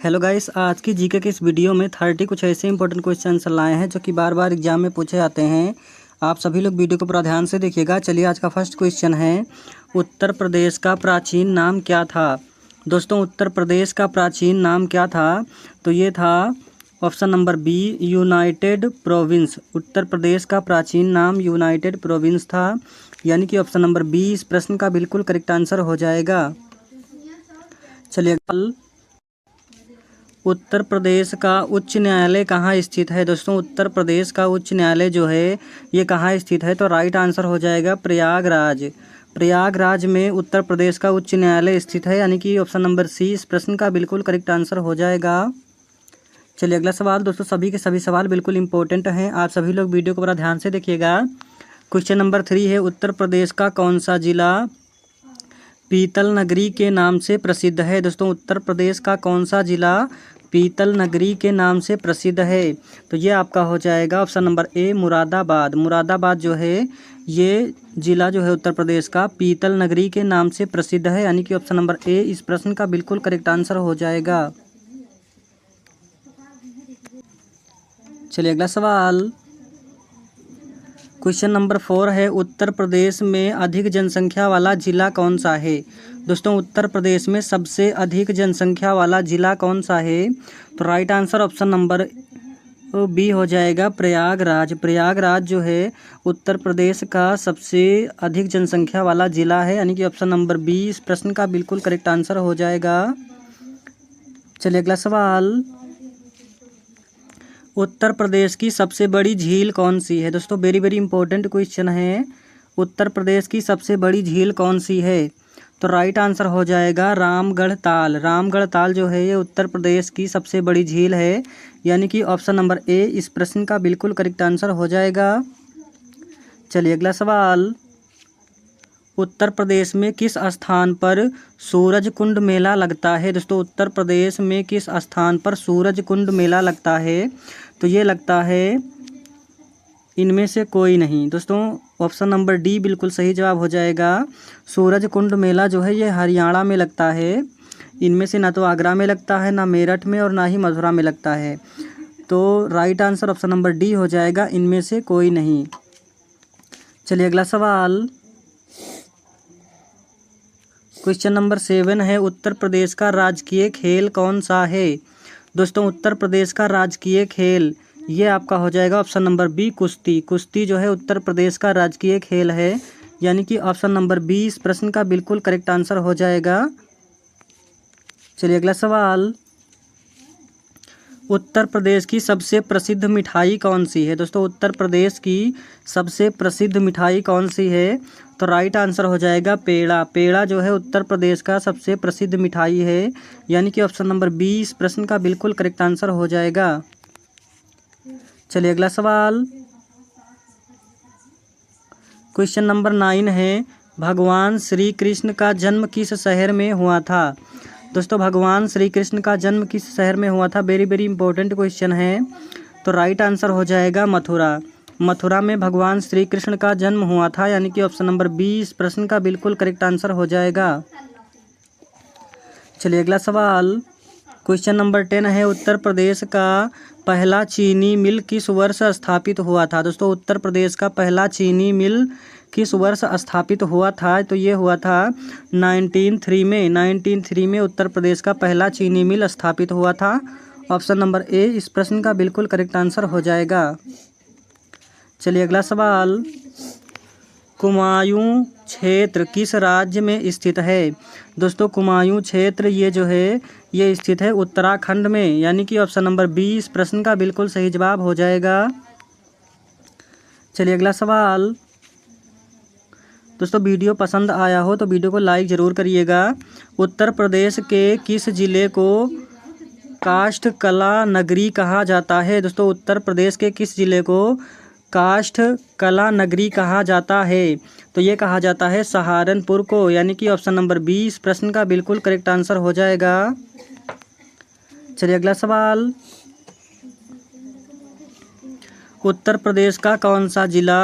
Hello guys, आज की GK के इस वीडियो में 30 कुछ ऐसे इंपॉर्टेंट क्वेश्चन लाए हैं जो कि बार बार एग्जाम में पूछे जाते हैं। आप सभी लोग वीडियो को पूरा ध्यान से देखिएगा। चलिए, आज का फर्स्ट क्वेश्चन है, उत्तर प्रदेश का प्राचीन नाम क्या था। दोस्तों, उत्तर प्रदेश का प्राचीन नाम क्या था? तो ये था option number B, United province. Uttar Pradesh का प्राचीन नाम यूनाइटेड प्रोविंस था, यानी कि ऑप्शन नंबर बी इस प्रश्न का बिल्कुल करेक्ट आंसर हो जाएगा। चलिए, उत्तर प्रदेश का उच्च न्यायालय कहाँ स्थित है। दोस्तों, उत्तर प्रदेश का उच्च न्यायालय जो है ये कहाँ स्थित है? तो राइट आंसर हो जाएगा प्रयागराज। प्रयागराज में उत्तर प्रदेश का उच्च न्यायालय स्थित है, यानी कि ऑप्शन नंबर सी इस प्रश्न का बिल्कुल करेक्ट आंसर हो जाएगा। चलिए, अगला सवाल। दोस्तों, सभी के सभी सवाल बिल्कुल इंपॉर्टेंट हैं, आप सभी लोग वीडियो को बड़ा ध्यान से देखिएगा। क्वेश्चन नंबर 3 है, उत्तर प्रदेश का कौन सा जिला पीतल नगरी के नाम से प्रसिद्ध है। दोस्तों, उत्तर प्रदेश का कौन सा जिला पीतल नगरी के नाम से प्रसिद्ध है? तो ये आपका हो जाएगा option number A, Moradabad. Moradabad जो है ये जिला जो है उत्तर प्रदेश का पीतल नगरी के नाम से प्रसिद्ध है, यानी कि ऑप्शन नंबर ए इस प्रश्न का बिल्कुल करेक्ट आंसर हो जाएगा। चलिए, अगला सवाल। क्वेश्चन नंबर 4 है, उत्तर प्रदेश में अधिक जनसंख्या वाला जिला कौन सा है। दोस्तों, उत्तर प्रदेश में सबसे अधिक जनसंख्या वाला जिला कौन सा है? तो right answer option number B हो जाएगा, प्रयागराज। प्रयागराज जो है उत्तर प्रदेश का सबसे अधिक जनसंख्या वाला जिला है, यानी कि ऑप्शन नंबर बी इस प्रश्न का बिल्कुल करेक्ट आंसर हो जाएगा। चलिए, अगला सवाल। उत्तर प्रदेश की सबसे बड़ी झील कौन सी है? दोस्तों, वेरी वेरी इंपॉर्टेंट क्वेश्चन है। उत्तर प्रदेश की सबसे बड़ी झील कौन सी है? तो राइट आंसर हो जाएगा रामगढ़ ताल। रामगढ़ ताल जो है ये उत्तर प्रदेश की सबसे बड़ी झील है, यानी कि ऑप्शन नंबर ए इस प्रश्न का बिल्कुल करेक्ट आंसर हो जाएगा। चलिए, अगला सवाल। उत्तर प्रदेश में किस स्थान पर सूरज कुंड मेला लगता है? दोस्तों, उत्तर प्रदेश में किस स्थान पर सूरज कुंड मेला लगता है? तो ये लगता है इनमें से कोई नहीं। दोस्तों, ऑप्शन नंबर डी बिल्कुल सही जवाब हो जाएगा। सूरज कुंड मेला जो है ये हरियाणा में लगता है। इनमें से ना तो आगरा में लगता है, ना मेरठ में, और ना ही मथुरा में लगता है। तो right answer option number D हो जाएगा, इनमें से कोई नहीं। चलिए, अगला सवाल। क्वेश्चन नंबर 7 है, उत्तर प्रदेश का राजकीय खेल कौन सा है? दोस्तों, उत्तर प्रदेश का राजकीय खेल ये आपका हो जाएगा ऑप्शन नंबर बी, कुश्ती। कुश्ती जो है उत्तर प्रदेश का राजकीय खेल है, यानी कि ऑप्शन नंबर बी इस प्रश्न का बिल्कुल करेक्ट आंसर हो जाएगा। चलिए, अगला सवाल। उत्तर प्रदेश की सबसे प्रसिद्ध मिठाई कौन सी है? दोस्तों, उत्तर प्रदेश की सबसे प्रसिद्ध मिठाई कौन सी है? तो राइट आंसर हो जाएगा पेड़ा। पेड़ा जो है उत्तर प्रदेश का सबसे प्रसिद्ध मिठाई है, यानी कि ऑप्शन नंबर बी इस प्रश्न का बिल्कुल करेक्ट आंसर हो जाएगा। चलिए, अगला सवाल। क्वेश्चन नंबर 9 है, भगवान श्री कृष्ण का जन्म किस शहर में हुआ था? दोस्तों, भगवान श्री कृष्ण का जन्म किस शहर में हुआ था? वेरी वेरी इंपॉर्टेंट क्वेश्चन है। तो राइट आंसर हो जाएगा मथुरा। मथुरा में भगवान श्री कृष्ण का जन्म हुआ था, यानी कि ऑप्शन नंबर बी इस प्रश्न का बिल्कुल करेक्ट आंसर हो जाएगा। चलिए, अगला सवाल। क्वेश्चन नंबर 10 है, उत्तर प्रदेश का पहला चीनी मिल किस वर्ष स्थापित हुआ था? दोस्तों, उत्तर प्रदेश का पहला चीनी मिल किस वर्ष स्थापित हुआ था? तो ये हुआ था 1903 में। 1903 में उत्तर प्रदेश का पहला चीनी मिल स्थापित हुआ था। ऑप्शन नंबर ए इस प्रश्न का बिल्कुल करेक्ट आंसर हो जाएगा। चलिए, अगला सवाल। कुमायूं क्षेत्र किस राज्य में स्थित है? दोस्तों, कुमायूं क्षेत्र ये जो है ये स्थित है उत्तराखंड में, यानी कि ऑप्शन नंबर बी इस प्रश्न का बिल्कुल सही जवाब हो जाएगा। चलिए, अगला सवाल। दोस्तों, वीडियो पसंद आया हो तो वीडियो को लाइक ज़रूर करिएगा। उत्तर प्रदेश के किस जिले को काष्ठ कला नगरी कहा जाता है? दोस्तों, उत्तर प्रदेश के किस जिले को काष्ठ कला नगरी कहा जाता है? तो ये कहा जाता है सहारनपुर को, यानी कि ऑप्शन नंबर बी इस प्रश्न का बिल्कुल करेक्ट आंसर हो जाएगा। चलिए, अगला सवाल। उत्तर प्रदेश का कौन सा जिला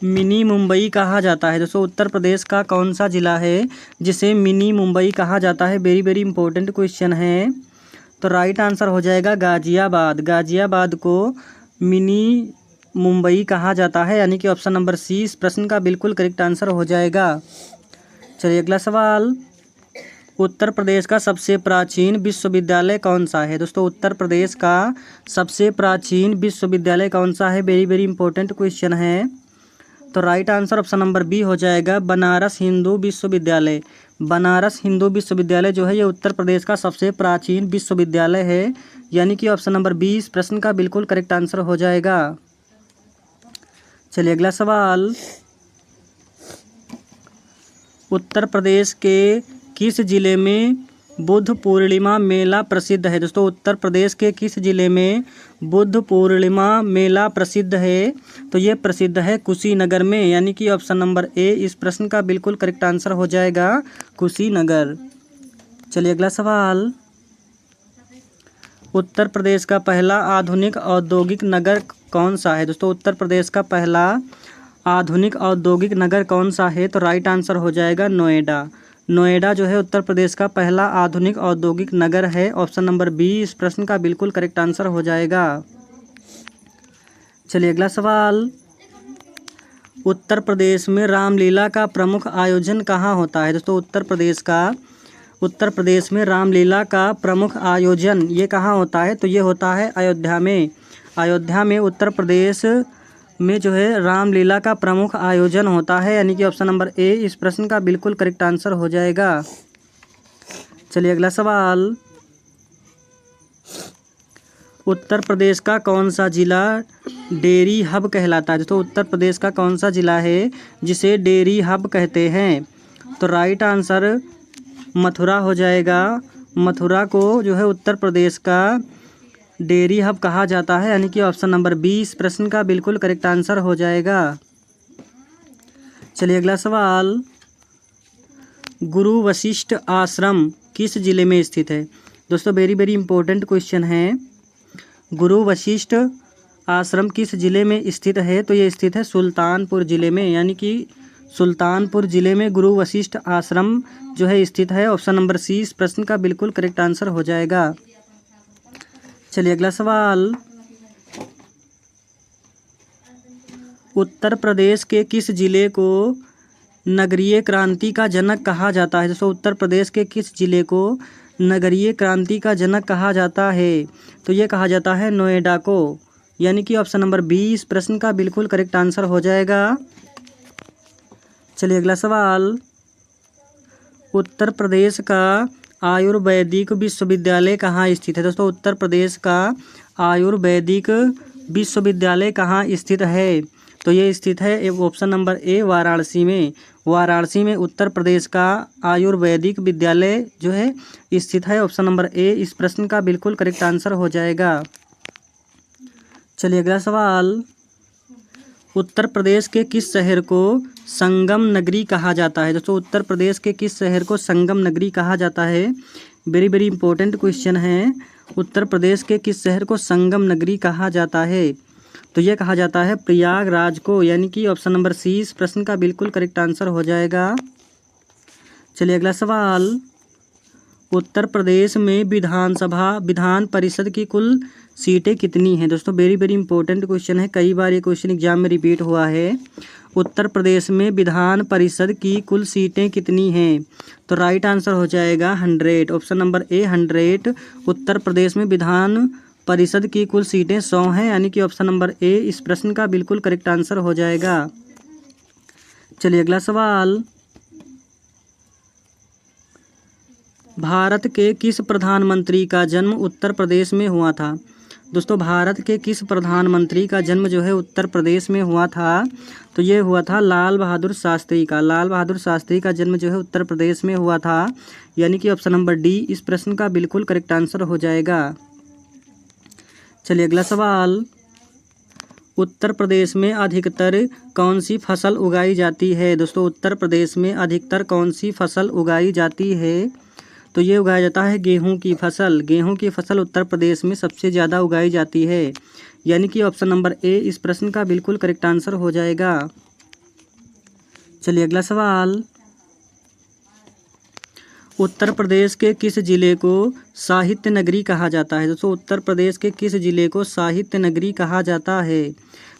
मिनी मुंबई कहा जाता है? दोस्तों, उत्तर प्रदेश का कौन सा जिला है जिसे मिनी मुंबई कहा जाता है? वेरी वेरी इंपॉर्टेंट क्वेश्चन है। तो राइट आंसर हो जाएगा गाजियाबाद। गाजियाबाद को मिनी मुंबई कहा जाता है, यानी कि ऑप्शन नंबर सी इस प्रश्न का बिल्कुल करेक्ट आंसर हो जाएगा। चलिए अगला सवाल, उत्तर प्रदेश का सबसे प्राचीन विश्वविद्यालय कौन सा है? दोस्तों उत्तर प्रदेश का सबसे प्राचीन विश्वविद्यालय कौन सा है? वेरी वेरी इंपॉर्टेंट क्वेश्चन है। तो right answer option number B हो जाएगा, बनारस हिंदू विश्वविद्यालय। बनारस हिंदू विश्वविद्यालय जो है ये उत्तर प्रदेश का सबसे प्राचीन विश्वविद्यालय है, यानी कि ऑप्शन नंबर बी इस प्रश्न का बिल्कुल करेक्ट आंसर हो जाएगा। चलिए अगला सवाल, उत्तर प्रदेश के किस जिले में बुद्ध पूर्णिमा मेला प्रसिद्ध है? दोस्तों उत्तर प्रदेश के किस जिले में बुद्ध पूर्णिमा मेला प्रसिद्ध है? तो ये प्रसिद्ध है कुशीनगर में, यानी कि ऑप्शन नंबर ए इस प्रश्न का बिल्कुल करेक्ट आंसर हो जाएगा, कुशीनगर। चलिए अगला सवाल, उत्तर प्रदेश का पहला आधुनिक औद्योगिक नगर कौन सा है? दोस्तों उत्तर प्रदेश का पहला आधुनिक औद्योगिक नगर कौन सा है? तो राइट आंसर हो जाएगा नोएडा। नोएडा जो है उत्तर प्रदेश का पहला आधुनिक औद्योगिक नगर है, ऑप्शन नंबर बी इस प्रश्न का बिल्कुल करेक्ट आंसर हो जाएगा। चलिए अगला सवाल, उत्तर प्रदेश में रामलीला का प्रमुख आयोजन कहाँ होता है? दोस्तों उत्तर प्रदेश में रामलीला का प्रमुख आयोजन ये कहाँ होता है? तो ये होता है अयोध्या में। अयोध्या में उत्तर प्रदेश में जो है रामलीला का प्रमुख आयोजन होता है, यानी कि ऑप्शन नंबर ए इस प्रश्न का बिल्कुल करेक्ट आंसर हो जाएगा। चलिए अगला सवाल, उत्तर प्रदेश का कौन सा जिला डेयरी हब कहलाता है? तो उत्तर प्रदेश का कौन सा जिला है जिसे डेयरी हब कहते हैं? तो राइट आंसर मथुरा हो जाएगा। मथुरा को जो है उत्तर प्रदेश का डेयरी हब कहा जाता है, यानी कि ऑप्शन नंबर बी इस प्रश्न का बिल्कुल करेक्ट आंसर हो जाएगा। चलिए अगला सवाल, गुरु वशिष्ठ आश्रम किस जिले में स्थित है? दोस्तों वेरी वेरी इंपॉर्टेंट क्वेश्चन है। गुरु वशिष्ठ आश्रम किस जिले में स्थित है? तो ये स्थित है सुल्तानपुर जिले में, यानी कि सुल्तानपुर जिले में गुरु वशिष्ठ आश्रम जो है स्थित है, ऑप्शन नंबर सी इस प्रश्न का बिल्कुल करेक्ट आंसर हो जाएगा। चलिए अगला सवाल, उत्तर प्रदेश के किस जिले को नगरीय क्रांति का जनक कहा जाता है? दोस्तों उत्तर प्रदेश के किस जिले को नगरीय क्रांति का जनक कहा जाता है? तो ये कहा जाता है नोएडा को, यानी कि ऑप्शन नंबर बी इस प्रश्न का बिल्कुल करेक्ट आंसर हो जाएगा। चलिए अगला सवाल, उत्तर प्रदेश का आयुर्वैदिक विश्वविद्यालय कहाँ स्थित है? दोस्तों उत्तर प्रदेश का आयुर्वैदिक विश्वविद्यालय कहाँ स्थित है? तो ये स्थित है ऑप्शन नंबर ए वाराणसी में। वाराणसी में उत्तर प्रदेश का आयुर्वैदिक विद्यालय जो है स्थित है, ऑप्शन नंबर ए इस प्रश्न का बिल्कुल करेक्ट आंसर हो जाएगा। चलिए अगला सवाल, उत्तर प्रदेश के किस शहर को संगम नगरी कहा जाता है? दोस्तों उत्तर प्रदेश के किस शहर को संगम नगरी कहा जाता है? वेरी वेरी इंपॉर्टेंट क्वेश्चन है। उत्तर प्रदेश के किस शहर को संगम नगरी कहा जाता है? तो यह कहा जाता है प्रयागराज को, यानी कि ऑप्शन नंबर सी इस प्रश्न का बिल्कुल करेक्ट आंसर हो जाएगा। चलिए अगला सवाल, उत्तर प्रदेश में विधान परिषद की कुल सीटें कितनी हैं? दोस्तों वेरी वेरी इंपॉर्टेंट क्वेश्चन है, कई बार ये क्वेश्चन एग्जाम में रिपीट हुआ है। उत्तर प्रदेश में विधान परिषद की कुल सीटें कितनी हैं? तो राइट आंसर हो जाएगा 100, option number A 100। Uttar Pradesh में विधान परिषद की कुल सीटें 100 हैं, यानी कि ऑप्शन नंबर ए इस प्रश्न का बिल्कुल करेक्ट आंसर हो जाएगा। चलिए अगला सवाल, भारत के किस प्रधानमंत्री का जन्म उत्तर प्रदेश में हुआ था? दोस्तों भारत के किस प्रधानमंत्री का जन्म जो है उत्तर प्रदेश में हुआ था? तो ये हुआ था लाल बहादुर शास्त्री का। लाल बहादुर शास्त्री का जन्म जो है उत्तर प्रदेश में हुआ था, यानी कि ऑप्शन नंबर डी इस प्रश्न का बिल्कुल करेक्ट आंसर हो जाएगा। चलिए अगला सवाल, उत्तर प्रदेश में अधिकतर कौन सी फसल उगाई जाती है? दोस्तों उत्तर प्रदेश में अधिकतर कौन सी फसल उगाई जाती है? तो ये उगाया जाता है गेहूं की फसल। गेहूं की फसल उत्तर प्रदेश में सबसे ज़्यादा उगाई जाती है, यानी कि ऑप्शन नंबर ए इस प्रश्न का बिल्कुल करेक्ट आंसर हो जाएगा। चलिए अगला सवाल, उत्तर प्रदेश के किस जिले को साहित्य नगरी कहा जाता है? दोस्तों उत्तर प्रदेश के किस जिले को साहित्य नगरी कहा जाता है?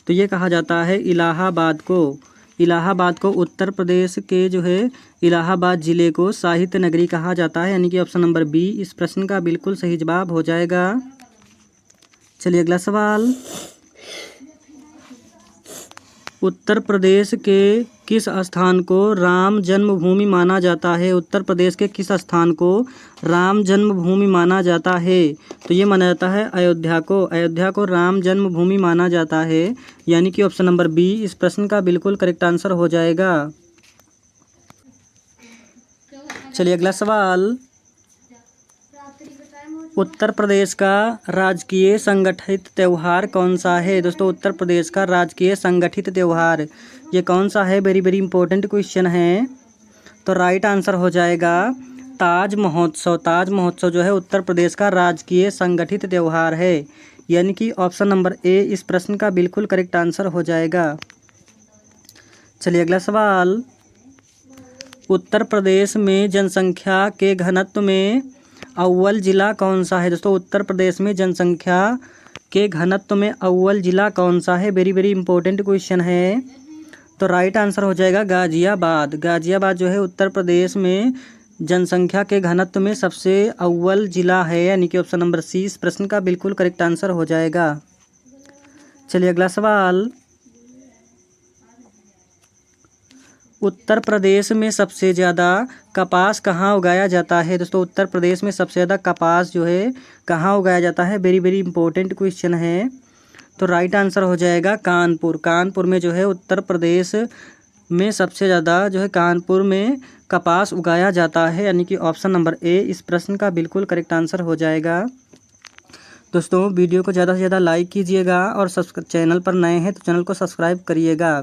तो ये कहा जाता है इलाहाबाद को। इलाहाबाद को उत्तर प्रदेश के जो है इलाहाबाद जिले को साहित्य नगरी कहा जाता है, यानी कि ऑप्शन नंबर बी इस प्रश्न का बिल्कुल सही जवाब हो जाएगा। चलिए अगला सवाल, उत्तर प्रदेश के किस स्थान को राम जन्मभूमि माना जाता है? उत्तर प्रदेश के किस स्थान को राम जन्मभूमि माना जाता है? तो ये माना जाता है अयोध्या को। अयोध्या को राम जन्मभूमि माना जाता है, यानी कि ऑप्शन नंबर बी इस प्रश्न का बिल्कुल करेक्ट आंसर हो जाएगा। चलिए अगला सवाल, उत्तर प्रदेश का राजकीय संगठित त्यौहार कौन सा है? दोस्तों उत्तर प्रदेश का राजकीय संगठित त्यौहार ये कौन सा है? वेरी वेरी इंपॉर्टेंट क्वेश्चन है। तो राइट आंसर हो जाएगा ताज महोत्सव। ताज महोत्सव जो है उत्तर प्रदेश का राजकीय संगठित त्यौहार है, यानी कि ऑप्शन नंबर ए इस प्रश्न का बिल्कुल करेक्ट आंसर हो जाएगा। चलिए अगला सवाल, उत्तर प्रदेश में जनसंख्या के घनत्व में अव्वल जिला कौन सा है? दोस्तों उत्तर प्रदेश में जनसंख्या के घनत्व में अव्वल जिला कौन सा है? वेरी वेरी इंपॉर्टेंट क्वेश्चन है। तो राइट आंसर हो जाएगा गाजियाबाद। गाजियाबाद जो है उत्तर प्रदेश में जनसंख्या के घनत्व में सबसे अव्वल जिला है, यानी कि ऑप्शन नंबर सी इस प्रश्न का बिल्कुल करेक्ट आंसर हो जाएगा। चलिए अगला सवाल, उत्तर प्रदेश में सबसे ज़्यादा कपास कहाँ उगाया जाता है? दोस्तों उत्तर प्रदेश में सबसे ज़्यादा कपास जो है कहाँ उगाया जाता है? वेरी वेरी इंपॉर्टेंट क्वेश्चन है। तो राइट आंसर हो जाएगा कानपुर। कानपुर में जो है उत्तर प्रदेश में सबसे ज़्यादा जो है कानपुर में कपास उगाया जाता है, यानी कि ऑप्शन नंबर ए इस प्रश्न का बिल्कुल करेक्ट आंसर हो जाएगा। दोस्तों वीडियो को ज़्यादा से ज़्यादा लाइक कीजिएगा और चैनल पर नए हैं तो चैनल को सब्सक्राइब करिएगा।